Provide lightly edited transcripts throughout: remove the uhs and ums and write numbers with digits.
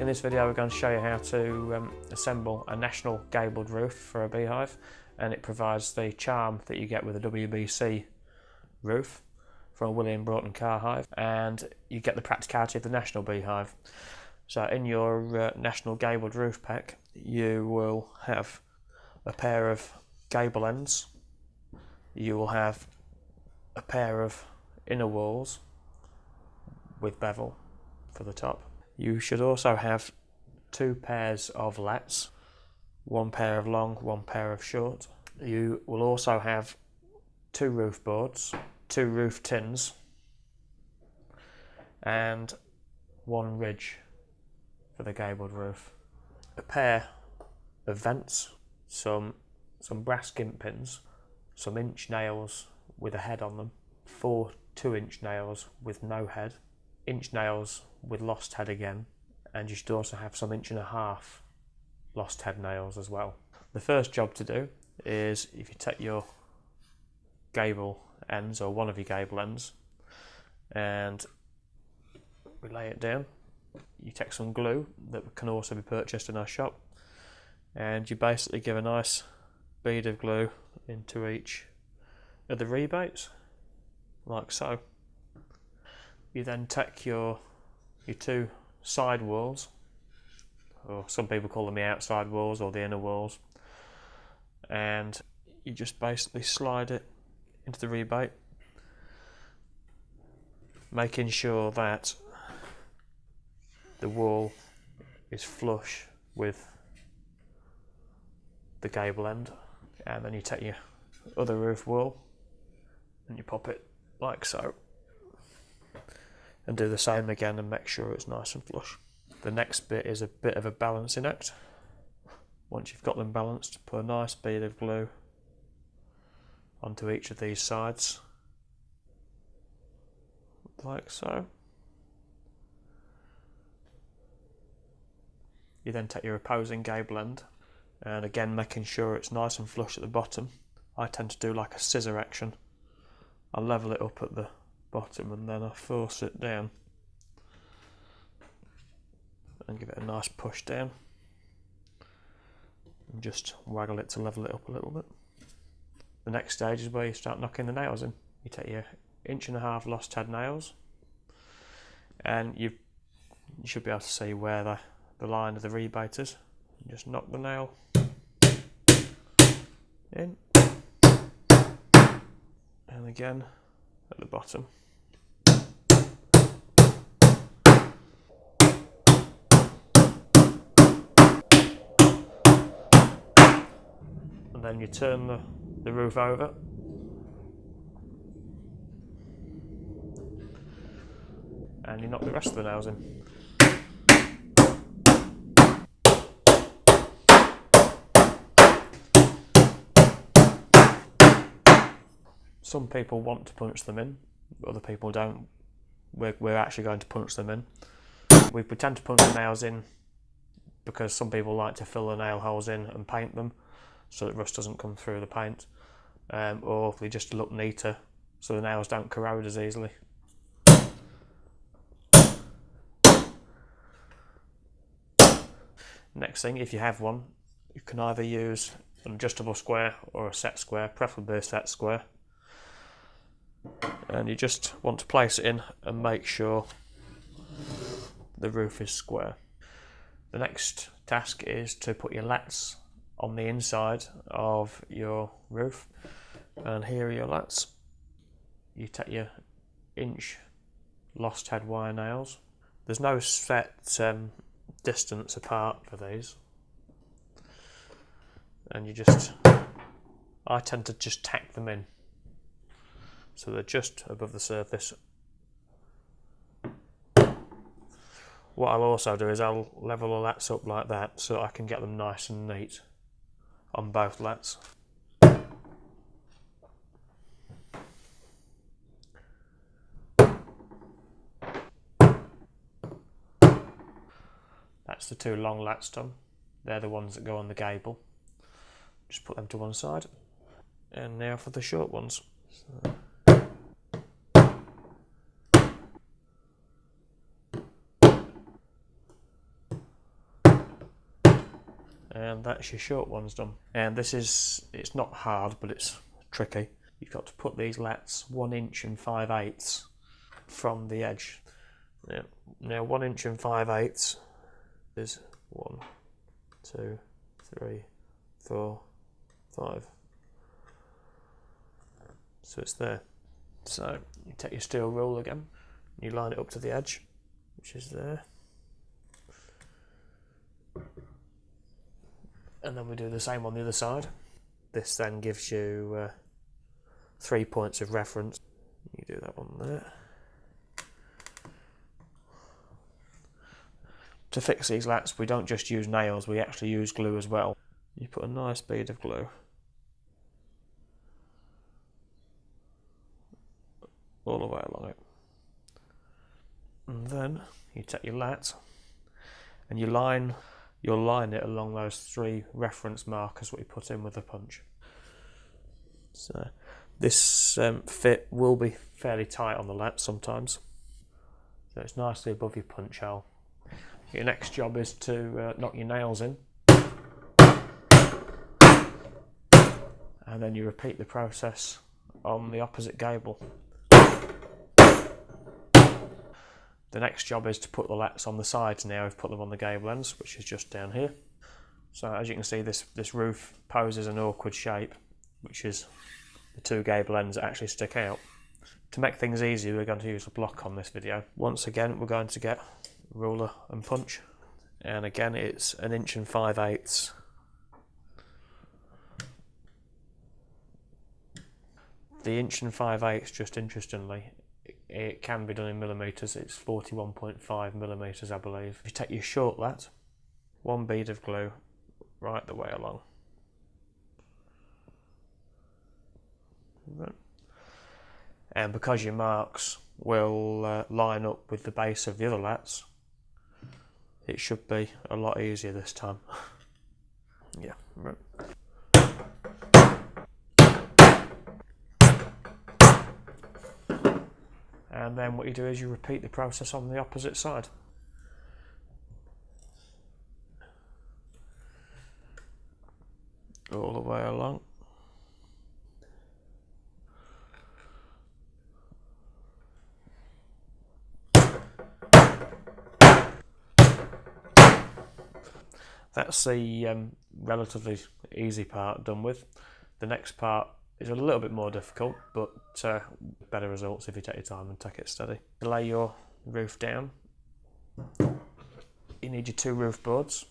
this video we're going to show you how to assemble a National Gabled Roof for a beehive, and it provides the charm that you get with a WBC roof from a William Broughton Carr hive, and you get the practicality of the National Beehive. So in your National Gabled Roof pack you will have a pair of gable ends, you will have a pair of inner walls with bevel for the top. You should also have two pairs of lats, one pair of long, one pair of short. You will also have two roof boards, two roof tins, and one ridge for the gabled roof. A pair of vents, some brass gimp pins, some inch nails with a head on them, 4 2-inch nails with no head, inch nails with lost head again, and you should also have some 1.5-inch lost head nails as well. The first job to do is, if you take your gable ends, or one of your gable ends, and we lay it down, you take some glue that can also be purchased in our shop, and you basically give a nice bead of glue into each of the rebates, like so. You then take your two side walls, or some people call them the outside walls or the inner walls, and you just basically slide it into the rebate, making sure that the wall is flush with the gable end. And then you take your other roof wall and you pop it like so, and do the same again and make sure it's nice and flush. The next bit is a bit of a balancing act. Once you've got them balanced, put a nice bead of glue onto each of these sides, like so. You then take your opposing gable end, and again making sure it's nice and flush at the bottom. I tend to do like a scissor action. I level it up at the bottom and then I force it down and give it a nice push down, and just waggle it to level it up a little bit. The next stage is where you start knocking the nails in. You take your 1.5-inch lost head nails, and you should be able to see where the line of the rebate is. You just knock the nail in, and again at the bottom. And then you turn the roof over, and you knock the rest of the nails in. Some people want to punch them in, other people don't. We're actually going to punch them in. We tend to punch the nails in because some people like to fill the nail holes in and paint them so that rust doesn't come through the paint, or they just look neater so the nails don't corrode as easily. Next thing, if you have one, you can either use an adjustable square or a set square, preferably a set square, and you just want to place it in and make sure the roof is square. The next task is to put your lats on the inside of your roof, and here are your lats. You take your 1-inch lost head wire nails. There's no set distance apart for these, and I tend to just tack them in so they're just above the surface. What I'll also do is I'll level the lats up like that so that I can get them nice and neat on both lats. That's the two long lats done. They're the ones that go on the gable. Just put them to one side. And now for the short ones. So And that's your short ones done. And this is, it's not hard, but it's tricky. You've got to put these lats 1 inch and 5/8 from the edge. Now 1 inch and 5/8 is 1, 2, 3, 4, 5. So it's there. So you take your steel rule again, you line it up to the edge, which is there. And then we do the same on the other side. This then gives you 3 points of reference. You do that one there. To fix these lats, we don't just use nails, we actually use glue as well. You put a nice bead of glue all the way along it. And then you take your lat and you'll line it along those 3 reference markers what you put in with the punch. So this fit will be fairly tight on the lat sometimes, so it's nicely above your punch hole. Your next job is to knock your nails in, and then you repeat the process on the opposite gable. The next job is to put the lats on the sides now. We've put them on the gable ends, which is just down here. So as you can see, this roof poses an awkward shape, which is the 2 gable ends that actually stick out. To make things easier, we're going to use a block on this video. Once again, we're going to get ruler and punch, and again it's 1 inch and 5/8. The 1 inch and 5/8, just interestingly, it can be done in millimetres. It's 41.5 millimetres, I believe. You take your short lat, 1 bead of glue right the way along. And because your marks will line up with the base of the other lats, it should be a lot easier this time. Yeah, right. And then what you do is you repeat the process on the opposite side. All the way along. That's the relatively easy part done with. The next part is a little bit more difficult, but better results if you take your time and take it steady. To lay your roof down, you need your 2 roof boards.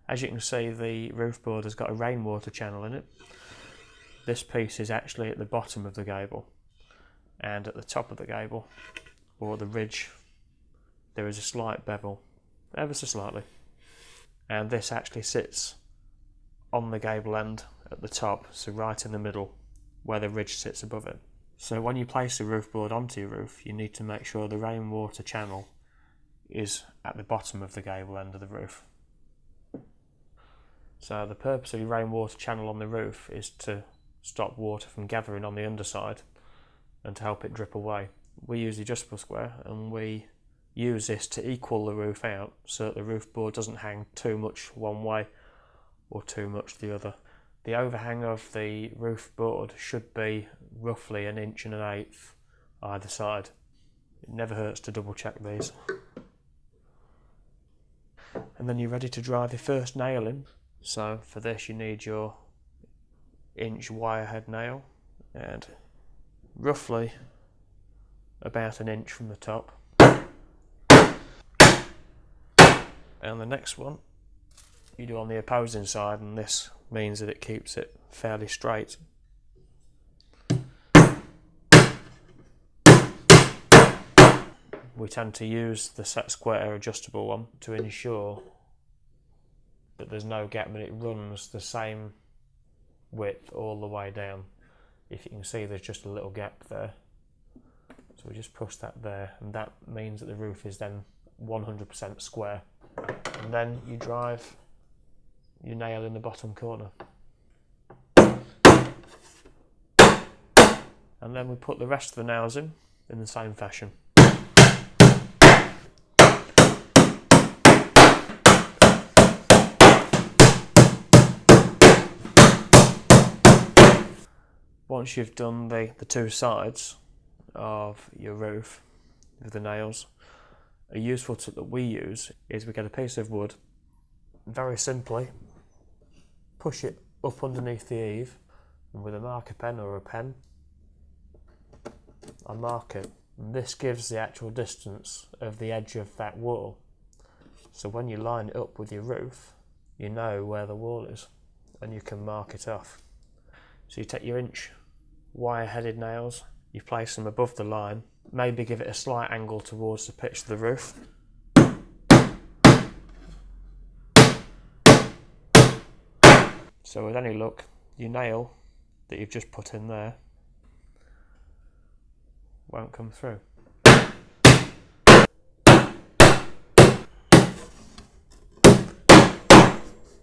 As you can see, the roof board has got a rainwater channel in it. This piece is actually at the bottom of the gable, and at the top of the gable, or the ridge, there is a slight bevel, ever so slightly. And this actually sits on the gable end at the top, so right in the middle where the ridge sits above it. So when you place the roof board onto your roof, you need to make sure the rainwater channel is at the bottom of the gable end of the roof. So the purpose of your rainwater channel on the roof is to stop water from gathering on the underside and to help it drip away. We use the adjustable square, and we use this to equal the roof out so that the roof board doesn't hang too much one way or too much the other. The overhang of the roof board should be roughly 1 inch and 1/8 either side. It never hurts to double check these. And then you're ready to drive your first nail in. So for this you need your inch wire head nail, and roughly about 1 inch from the top. And the next one you do on the opposing side, and this means that it keeps it fairly straight. We tend to use the set square adjustable one to ensure that there's no gap, but it runs the same width all the way down. If you can see, there's just a little gap there, so we just push that there, and that means that the roof is then 100% square. And then you drive your nail in the bottom corner, and then we put the rest of the nails in the same fashion. Once you've done the two sides of your roof with the nails, a useful tip that we use is we get a piece of wood, very simply push it up underneath the eave, and with a marker pen or a pen I mark it, and this gives the actual distance of the edge of that wall, so when you line it up with your roof you know where the wall is and you can mark it off. So you take your inch wire headed nails, you place them above the line, maybe give it a slight angle towards the pitch of the roof. So with any luck, your nail that you've just put in there won't come through.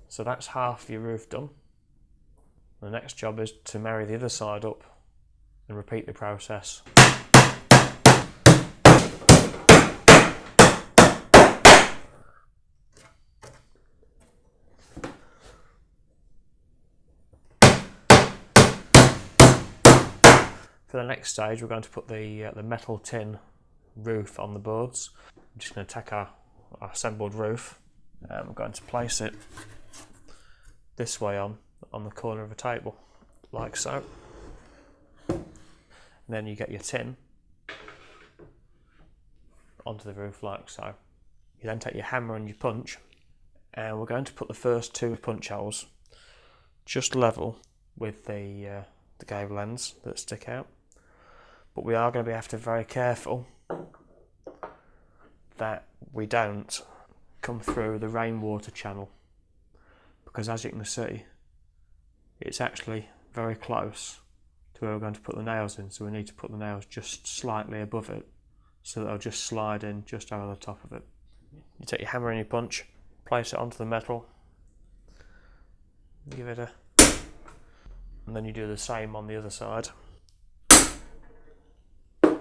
So that's half your roof done. The next job is to marry the other side up and repeat the process. For the next stage, we're going to put the metal tin roof on the boards. I'm just going to take our assembled roof and we're going to place it this way on the corner of a table, like so. And then you get your tin onto the roof like so. You then take your hammer and your punch, and we're going to put the first two punch holes just level with the gable ends that stick out. But we are going to have to be very careful that we don't come through the rainwater channel, because as you can see it's actually very close to where we're going to put the nails in, so we need to put the nails just slightly above it so that they'll just slide in just over the top of it. You take your hammer and your punch, place it onto the metal, give it and then you do the same on the other side. And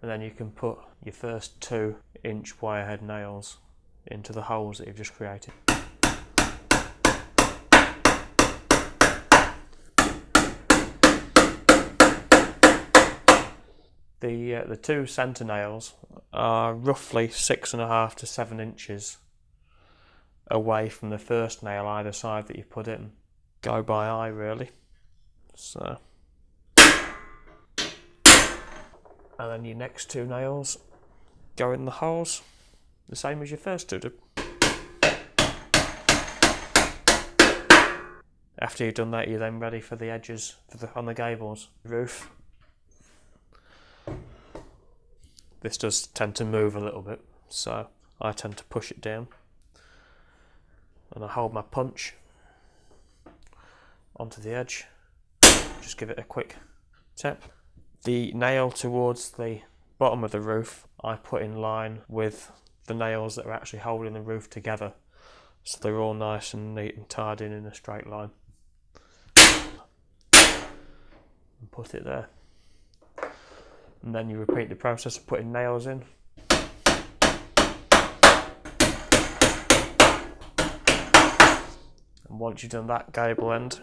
then you can put your first 2-inch wire head nails into the holes that you've just created. The two centre nails are roughly 6.5 to 7 inches away from the first nail either side that you put in. Go by eye really. So. And then your next 2 nails go in the holes, the same as your first 2 did. After you've done that, you're then ready for the edges on the gables. Roof. This does tend to move a little bit, so I tend to push it down. And I hold my punch onto the edge, just give it a quick tap. The nail towards the bottom of the roof I put in line with the nails that are actually holding the roof together, so they're all nice and neat and tied in a straight line. And put it there. And then you repeat the process of putting nails in. And once you've done that gable end,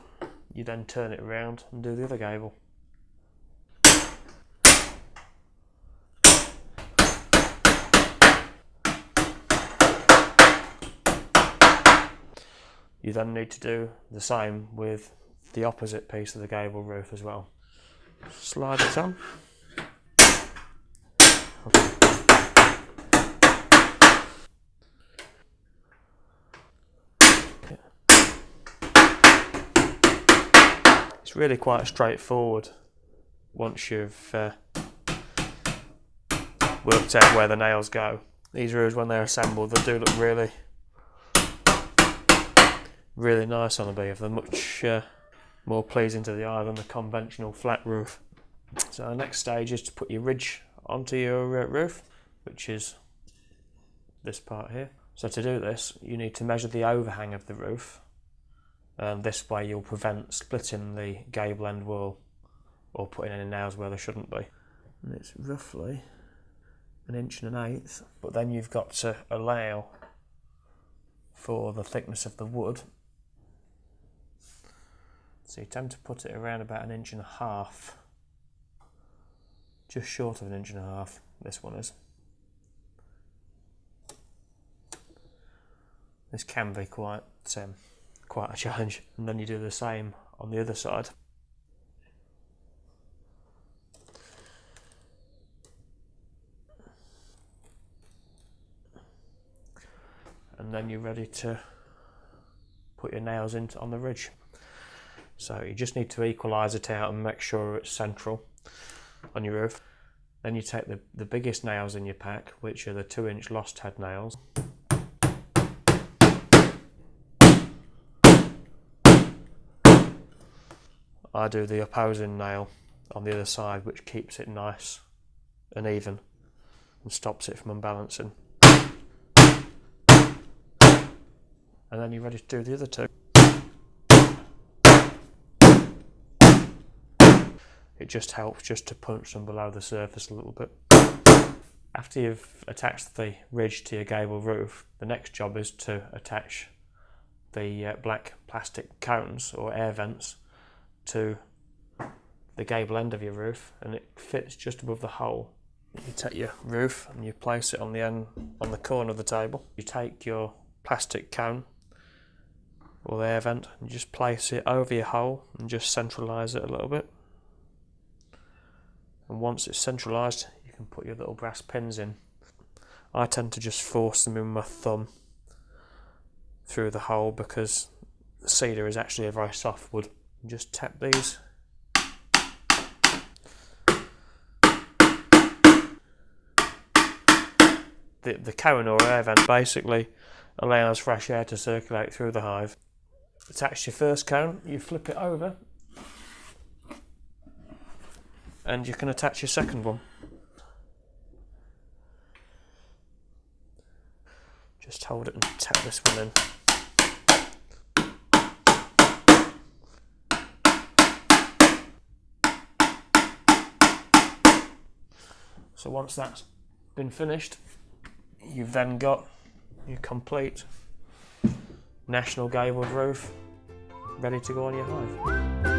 you then turn it around and do the other gable. You then need to do the same with the opposite piece of the gable roof as well. Slide it on. It's really quite straightforward once you've worked out where the nails go. These roofs, when they're assembled, they do look really nice on a beehive. They're much more pleasing to the eye than the conventional flat roof. So the next stage is to put your ridge onto your roof, which is this part here. So to do this, you need to measure the overhang of the roof, and this way you'll prevent splitting the gable end wall or putting any nails where there shouldn't be. And it's roughly 1 1/8 inches, but then you've got to allow for the thickness of the wood So you tend to put it around about 1.5 inches, just short of 1.5 inches, this one is. This can be quite a challenge, and then you do the same on the other side. And then you're ready to put your nails in on the ridge. So you just need to equalise it out and make sure it's central on your roof. Then you take the biggest nails in your pack, which are the 2-inch lost head nails. I do the opposing nail on the other side, which keeps it nice and even and stops it from unbalancing. And then you're ready to do the other two. It just helps just to punch them below the surface a little bit. After you've attached the ridge to your gable roof, the next job is to attach the black plastic cones or air vents to the gable end of your roof, and it fits just above the hole. You take your roof and you place it on the end, on the corner of the table. You take your plastic cone or the air vent and just place it over your hole and just centralise it a little bit. And once it's centralised, you can put your little brass pins in. I tend to just force them in my thumb through the hole because the cedar is actually a very soft wood. And just tap these. The cone or air vent basically allows fresh air to circulate through the hive. Attach your first cone, you flip it over, and you can attach your second one. Just hold it and tap this one in. So once that's been finished, you've then got your complete National Gabled Roof ready to go on your hive.